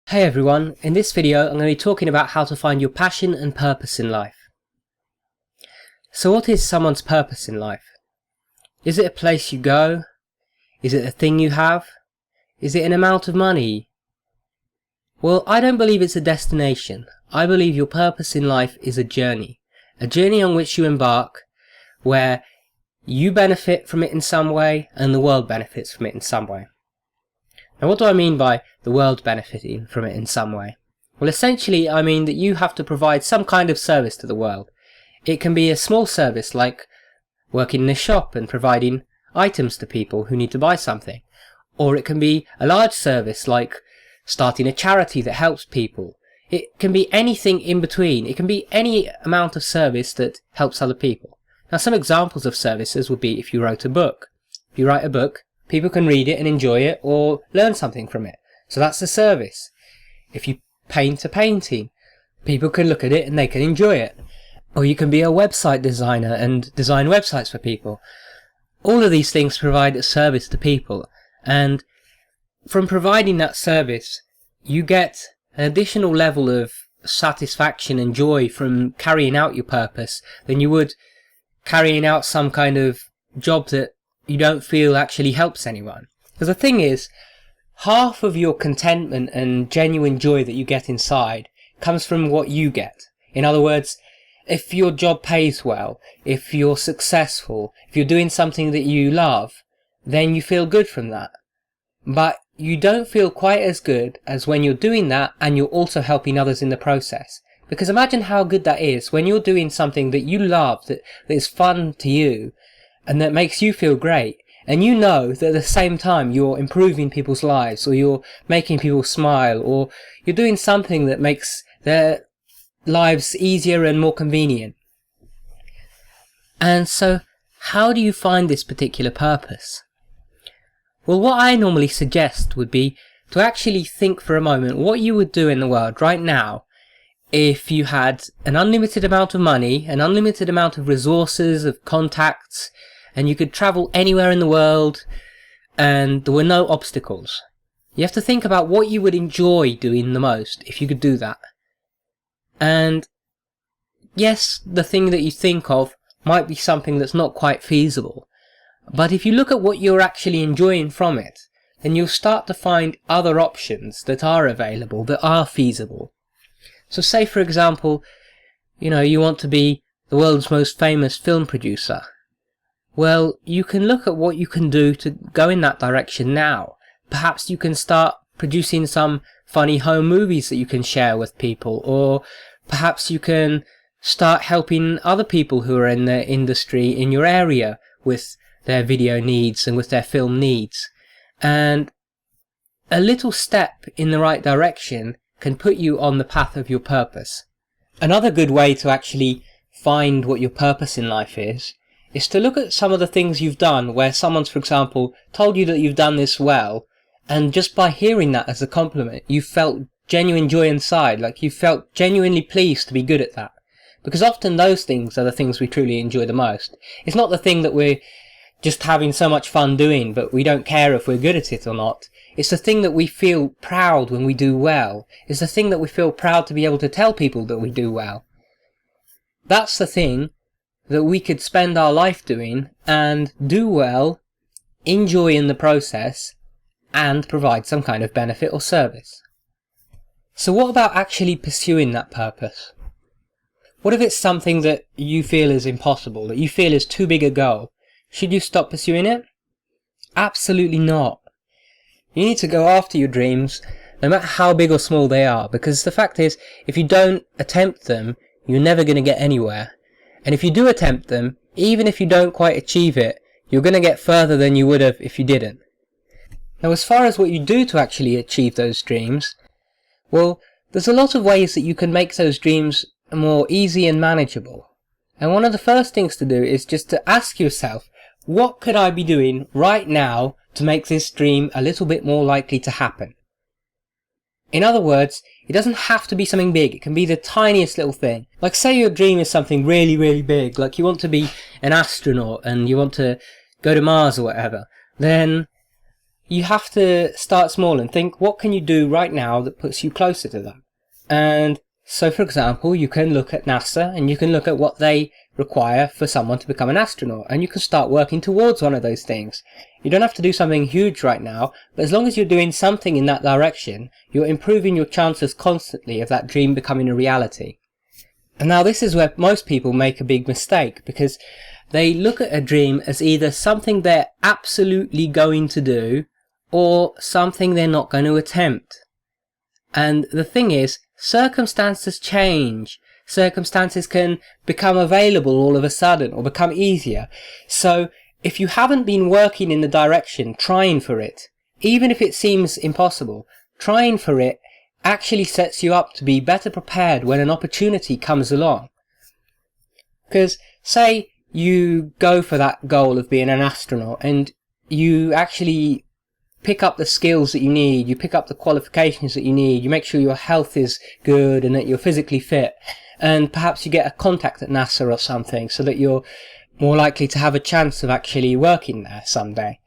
Hey everyone, in this video I'm going to be talking about how to find your passion and purpose in life. So what is someone's purpose in life? Is it a place you go? Is it a thing you have? Is it an amount of money? Well, I don't believe it's a destination. I believe your purpose in life is a journey on which you embark, where you benefit from it in some way and the world benefits from it in some way. Now, what do I mean by the world benefiting from it in some way? Well, essentially, I mean that you have to provide some kind of service to the world. It can be a small service like working in a shop and providing items to people who need to buy something. Or it can be a large service like starting a charity that helps people. It can be anything in between. It can be any amount of service that helps other people. Now, some examples of services would be if you wrote a book. If you write a book, people can read it and enjoy it or learn something from it. So that's a service. If you paint a painting, people can look at it and they can enjoy it. Or you can be a website designer and design websites for people. All of these things provide a service to people. And from providing that service, you get an additional level of satisfaction and joy from carrying out your purpose than you would carrying out some kind of job that you don't feel actually helps anyone. Because the thing is, half of your contentment and genuine joy that you get inside comes from what you get. In other words, if your job pays well, if you're successful, if you're doing something that you love, then you feel good from that. But you don't feel quite as good as when you're doing that and you're also helping others in the process. Because imagine how good that is when you're doing something that you love, that is fun to you, and that makes you feel great, and you know that at the same time you're improving people's lives, or you're making people smile, or you're doing something that makes their lives easier and more convenient. And so, how do you find this particular purpose? Well, what I normally suggest would be to actually think for a moment what you would do in the world right now if you had an unlimited amount of money, an unlimited amount of resources, of contacts, and you could travel anywhere in the world, and there were no obstacles. You have to think about what you would enjoy doing the most if you could do that. And yes, the thing that you think of might be something that's not quite feasible. But if you look at what you're actually enjoying from it, then you'll start to find other options that are available, that are feasible. So say, for example, you want to be the world's most famous film producer. Well, you can look at what you can do to go in that direction now. Perhaps you can start producing some funny home movies that you can share with people, or perhaps you can start helping other people who are in the industry in your area with their video needs and with their film needs. And a little step in the right direction can put you on the path of your purpose. Another good way to actually find what your purpose in life is to look at some of the things you've done where someone's, for example, told you that you've done this well, and just by hearing that as a compliment, you felt genuine joy inside, like you felt genuinely pleased to be good at that. Because often those things are the things we truly enjoy the most. It's not the thing that we're just having so much fun doing, but we don't care if we're good at it or not. It's the thing that we feel proud when we do well. It's the thing that we feel proud to be able to tell people that we do well. That's the thing that we could spend our life doing and do well, enjoy in the process, and provide some kind of benefit or service. So what about actually pursuing that purpose? What if it's something that you feel is impossible, that you feel is too big a goal? Should you stop pursuing it? Absolutely not. You need to go after your dreams, no matter how big or small they are, because the fact is, if you don't attempt them, you're never going to get anywhere. And if you do attempt them, even if you don't quite achieve it, you're going to get further than you would have if you didn't. Now, as far as what you do to actually achieve those dreams, well, there's a lot of ways that you can make those dreams more easy and manageable. And one of the first things to do is just to ask yourself, what could I be doing right now to make this dream a little bit more likely to happen? In other words, it doesn't have to be something big. It can be the tiniest little thing. Like, say your dream is something really, really big. Like, you want to be an astronaut and you want to go to Mars or whatever. Then you have to start small and think, what can you do right now that puts you closer to that? And so, for example, you can look at NASA and you can look at what they require for someone to become an astronaut, and you can start working towards one of those things. You don't have to do something huge right now, but as long as you're doing something in that direction, you're improving your chances constantly of that dream becoming a reality. And now this is where most people make a big mistake, because they look at a dream as either something they're absolutely going to do or something they're not going to attempt. And the thing is, circumstances change. Circumstances can become available all of a sudden or become easier. So if you haven't been working in the direction, trying for it, even if it seems impossible, trying for it actually sets you up to be better prepared when an opportunity comes along. Because say you go for that goal of being an astronaut and you actually pick up the skills that you need, you pick up the qualifications that you need, you make sure your health is good and that you're physically fit, and perhaps you get a contact at NASA or something so that you're more likely to have a chance of actually working there someday.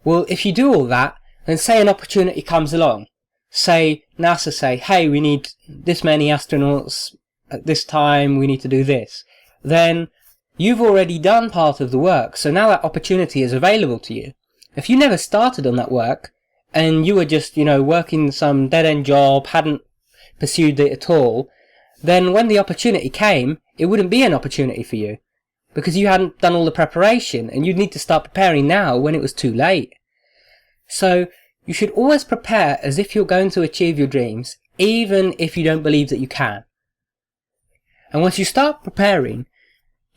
Well, if you do all that, then say an opportunity comes along. Say NASA say, hey, we need this many astronauts at this time, we need to do this. Then you've already done part of the work, so now that opportunity is available to you. If you never started on that work, and you were just, working some dead-end job, hadn't pursued it at all, then when the opportunity came, it wouldn't be an opportunity for you, because you hadn't done all the preparation, and you'd need to start preparing now when it was too late. So you should always prepare as if you're going to achieve your dreams, even if you don't believe that you can. And once you start preparing,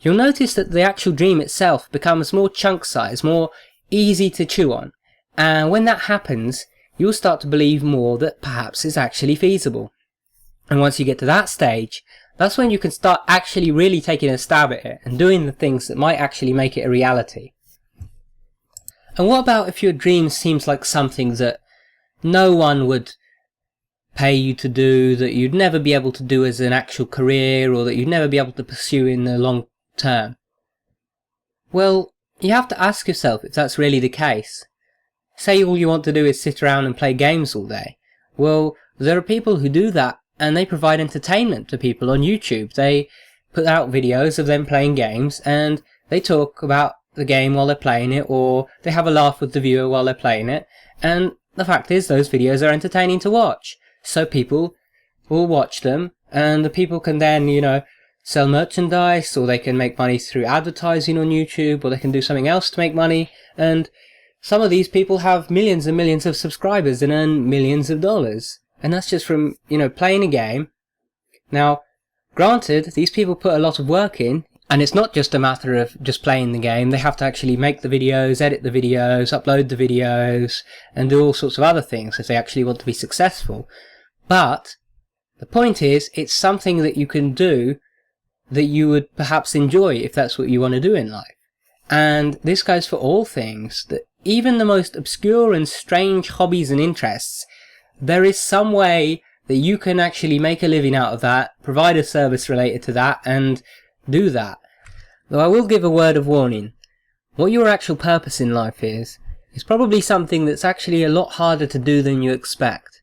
you'll notice that the actual dream itself becomes more chunk size, more easy to chew on. And when that happens, you'll start to believe more that perhaps it's actually feasible. And once you get to that stage, that's when you can start actually really taking a stab at it and doing the things that might actually make it a reality. And what about if your dream seems like something that no one would pay you to do, that you'd never be able to do as an actual career, or that you'd never be able to pursue in the long term? Well, you have to ask yourself if that's really the case. Say all you want to do is sit around and play games all day. Well, there are people who do that, and they provide entertainment to people on YouTube. They put out videos of them playing games, and they talk about the game while they're playing it, or they have a laugh with the viewer while they're playing it, and the fact is those videos are entertaining to watch. So people will watch them, and the people can then, sell merchandise, or they can make money through advertising on YouTube, or they can do something else to make money, and some of these people have millions and millions of subscribers and earn millions of dollars. And that's just from, playing a game. Now, granted, these people put a lot of work in, and it's not just a matter of just playing the game. They have to actually make the videos, edit the videos, upload the videos, and do all sorts of other things if they actually want to be successful. But the point is, it's something that you can do that you would perhaps enjoy if that's what you want to do in life. And this goes for all things, that even the most obscure and strange hobbies and interests, there is some way that you can actually make a living out of that, provide a service related to that, and do that. Though I will give a word of warning. What your actual purpose in life is probably something that's actually a lot harder to do than you expect.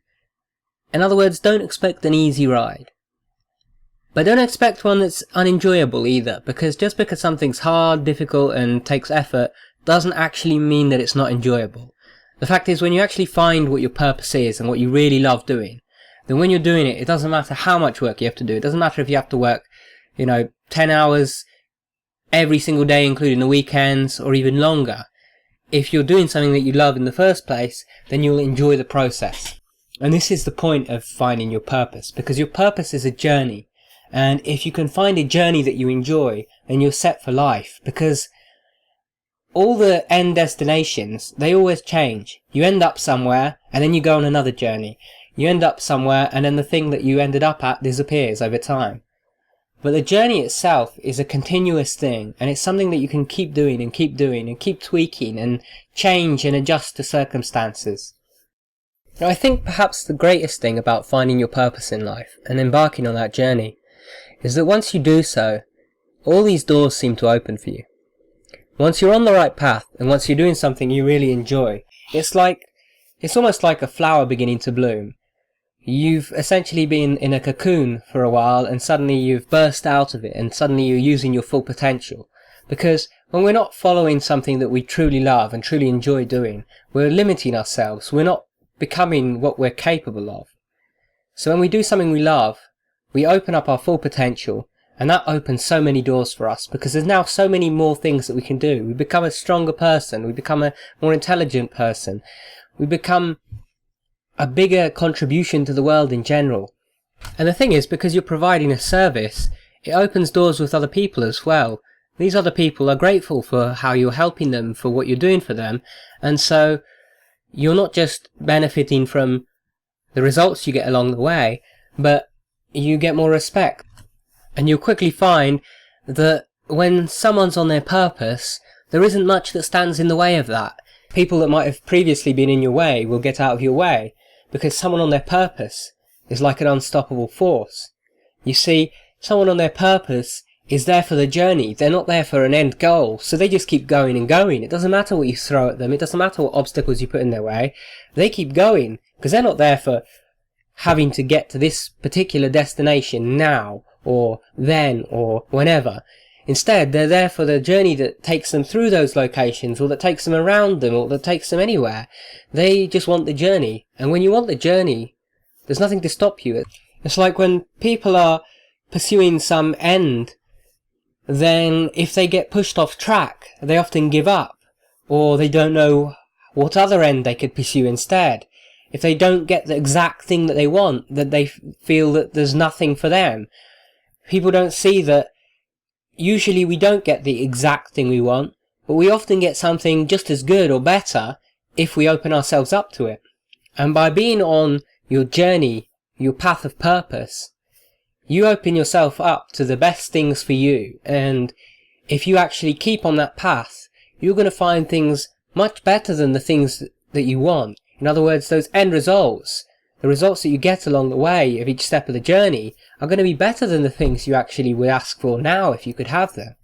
In other words, don't expect an easy ride. But don't expect one that's unenjoyable either, because just because something's hard, difficult, and takes effort doesn't actually mean that it's not enjoyable. The fact is, when you actually find what your purpose is and what you really love doing, then when you're doing it, it doesn't matter how much work you have to do. It doesn't matter if you have to work, 10 hours every single day, including the weekends, or even longer. If you're doing something that you love in the first place, then you'll enjoy the process. And this is the point of finding your purpose, because your purpose is a journey. And if you can find a journey that you enjoy, then you're set for life, because all the end destinations, they always change. You end up somewhere, and then you go on another journey. You end up somewhere, and then the thing that you ended up at disappears over time. But the journey itself is a continuous thing, and it's something that you can keep doing and keep doing and keep tweaking and change and adjust to circumstances. Now, I think perhaps the greatest thing about finding your purpose in life and embarking on that journey is that once you do so, all these doors seem to open for you. Once you're on the right path, and once you're doing something you really enjoy, It's almost like a flower beginning to bloom. You've essentially been in a cocoon for a while, and suddenly you've burst out of it, and suddenly you're using your full potential. Because when we're not following something that we truly love and truly enjoy doing, we're limiting ourselves. We're not becoming what we're capable of. So when we do something we love, we open up our full potential, and that opens so many doors for us, because there's now so many more things that we can do. We become a stronger person, we become a more intelligent person, we become a bigger contribution to the world in general. And the thing is, because you're providing a service, it opens doors with other people as well. These other people are grateful for how you're helping them, for what you're doing for them, and so you're not just benefiting from the results you get along the way, but you get more respect. And you'll quickly find that when someone's on their purpose, there isn't much that stands in the way of that. People that might have previously been in your way will get out of your way, because someone on their purpose is like an unstoppable force. You see, someone on their purpose is there for the journey. They're not there for an end goal, so they just keep going and going. It doesn't matter what you throw at them, it doesn't matter what obstacles you put in their way. They keep going, because they're not there for having to get to this particular destination now, or then, or whenever. Instead, they're there for the journey that takes them through those locations, or that takes them around them, or that takes them anywhere. They just want the journey. And when you want the journey, there's nothing to stop you. It's like when people are pursuing some end, then if they get pushed off track, they often give up, or they don't know what other end they could pursue instead. If they don't get the exact thing that they want, that they feel that there's nothing for them. People don't see that usually we don't get the exact thing we want, but we often get something just as good or better if we open ourselves up to it. And by being on your journey, your path of purpose, you open yourself up to the best things for you. And if you actually keep on that path, you're going to find things much better than the things that you want. In other words, those end results, the results that you get along the way of each step of the journey, are going to be better than the things you actually would ask for now if you could have them.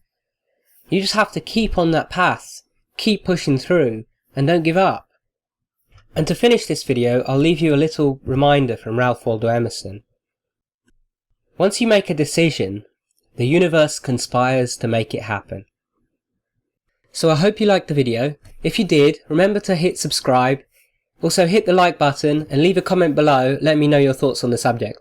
You just have to keep on that path, keep pushing through, and don't give up. And to finish this video, I'll leave you a little reminder from Ralph Waldo Emerson. Once you make a decision, the universe conspires to make it happen. So I hope you liked the video. If you did, remember to hit subscribe. Also hit the like button and leave a comment below letting me know your thoughts on the subject.